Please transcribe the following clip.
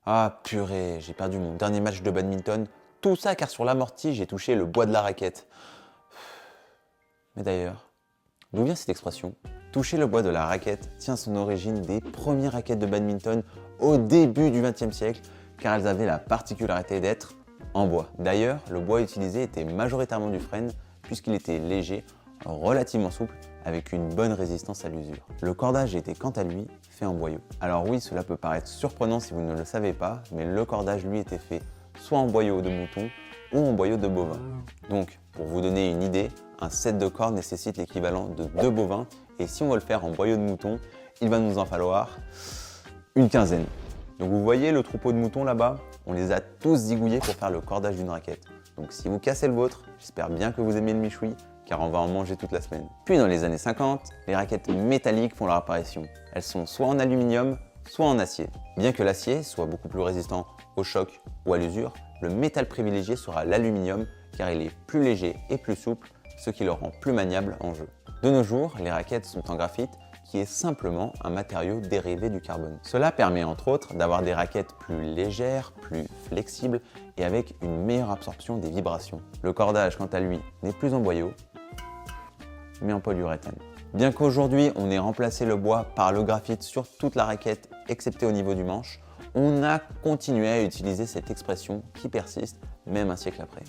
Ah purée, j'ai perdu mon dernier match de badminton. Tout ça car sur l'amorti, j'ai touché le bois de la raquette. Mais d'ailleurs, d'où vient cette expression? Toucher le bois de la raquette tient son origine des premières raquettes de badminton au début du XXe siècle, car elles avaient la particularité d'être en bois. D'ailleurs, le bois utilisé était majoritairement du frêne, puisqu'il était léger, relativement souple, avec une bonne résistance à l'usure. Le cordage était quant à lui fait en boyau. Alors oui, cela peut paraître surprenant si vous ne le savez pas, mais le cordage lui était fait soit en boyau de mouton ou en boyau de bovin. Donc, pour vous donner une idée, un set de cordes nécessite l'équivalent de 2 bovins, et si on veut le faire en boyau de mouton, il va nous en falloir une quinzaine. Donc vous voyez le troupeau de moutons là-bas? On les a tous zigouillés pour faire le cordage d'une raquette. Donc si vous cassez le vôtre, j'espère bien que vous aimez le michoui, car on va en manger toute la semaine. Puis dans les années 50, les raquettes métalliques font leur apparition. Elles sont soit en aluminium, soit en acier. Bien que l'acier soit beaucoup plus résistant au choc ou à l'usure, le métal privilégié sera l'aluminium, car il est plus léger et plus souple, ce qui le rend plus maniable en jeu. De nos jours, les raquettes sont en graphite, qui est simplement un matériau dérivé du carbone. Cela permet entre autres d'avoir des raquettes plus légères, plus flexibles et avec une meilleure absorption des vibrations. Le cordage, quant à lui, n'est plus en boyau, mais en polyuréthane. Bien qu'aujourd'hui on ait remplacé le bois par le graphite sur toute la raquette, excepté au niveau du manche, on a continué à utiliser cette expression qui persiste même un siècle après.